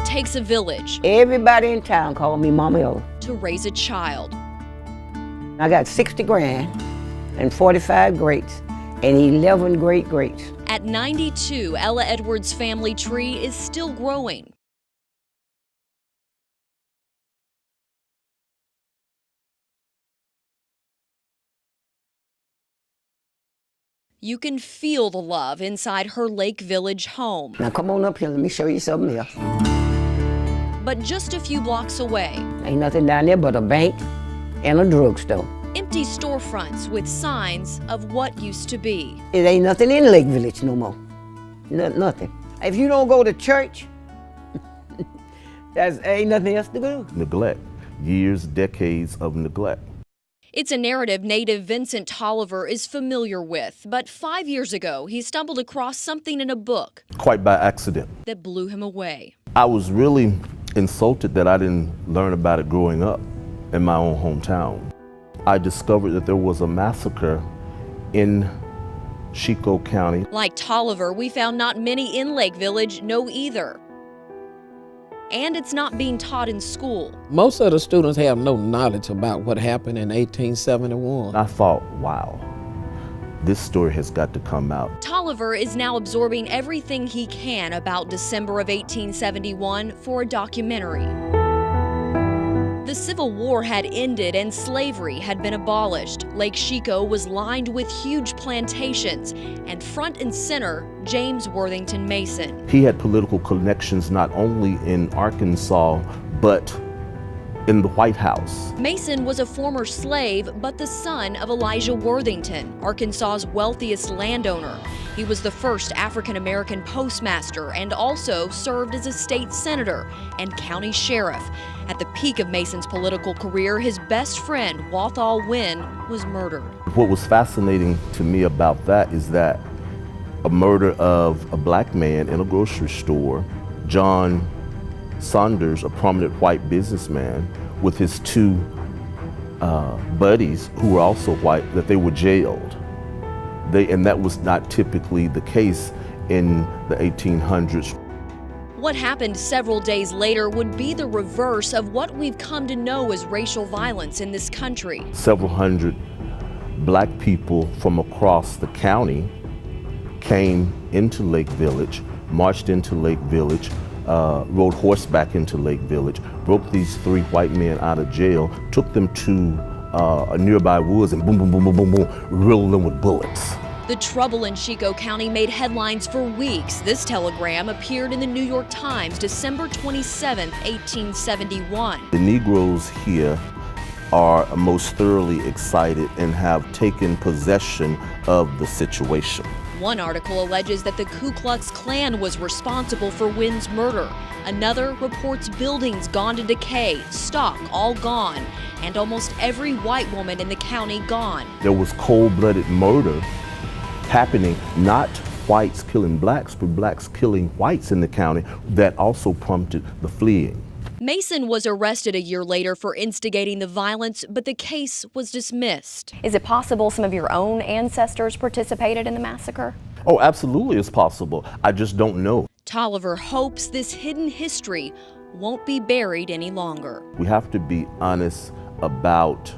takes a village. Everybody in town called me Mama Ella. To raise a child. I got 60 grand and 45 greats and 11 great-greats. At 92, Ella Edwards' family tree is still growing. You can feel the love inside her Lake Village home. Now come on up here, let me show you something else. But just a few blocks away, Ain't nothing down there but a bank and a drugstore. empty storefronts with signs of what used to be. It ain't nothing in Lake Village no more. Nothing. If you don't go to church, ain't nothing else to do. Neglect. Years, decades of neglect. It's a narrative native Vincent Tolliver is familiar with, but 5 years ago, he stumbled across something in a book Quite by accident. that blew him away. I was really insulted that I didn't learn about it growing up in my own hometown. I discovered that there was a massacre in Chicot County. Like Tolliver, we found not many in Lake Village know either. And it's not being taught in school. Most of the students have no knowledge about what happened in 1871. I thought, wow, this story has got to come out. Tolliver is now absorbing everything he can about December of 1871 for a documentary. The Civil War had ended and slavery had been abolished. Lake Chicot was lined with huge plantations, and front and center, James Worthington Mason. He had political connections not only in Arkansas, but in the White House. Mason was a former slave, but the son of Elijah Worthington, Arkansas's wealthiest landowner. He was the first African-American postmaster and also served as a state senator and county sheriff. At the peak of Mason's political career, his best friend, Walthall Wynn, was murdered. What was fascinating to me about that is that a murder of a black man in a grocery store, John Saunders, a prominent white businessman, with his two buddies who were also white, that they were jailed. And that was not typically the case in the 1800s. What happened several days later would be the reverse of what we've come to know as racial violence in this country. Several hundred black people from across the county came into Lake Village, marched into Lake Village, rode horseback into Lake Village, broke these three white men out of jail, took them to a nearby woods and boom, boom, boom, boom, boom, boom, riddled them with bullets. The trouble in Chicot County made headlines for weeks. This telegram appeared in the New York Times December 27, 1871. The Negroes here are most thoroughly excited and have taken possession of the situation. One article alleges that the Ku Klux Klan was responsible for Wynn's murder. Another reports buildings gone to decay, stock all gone, and almost every white woman in the county gone. There was cold-blooded murder happening, not whites killing blacks, but blacks killing whites in the county. That also prompted the fleeing. Mason was arrested a year later for instigating the violence, but the case was dismissed. Is it possible some of your own ancestors participated in the massacre? Oh, absolutely it's possible. I just don't know. Tolliver hopes this hidden history won't be buried any longer. We have to be honest about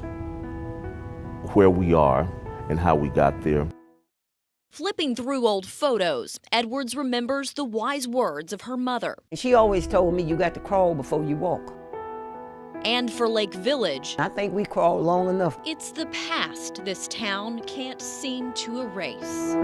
where we are and how we got there. Flipping through old photos, Edwards remembers the wise words of her mother. She always told me you got to crawl before you walk. And for Lake Village, I think we crawled long enough. it's the past this town can't seem to erase.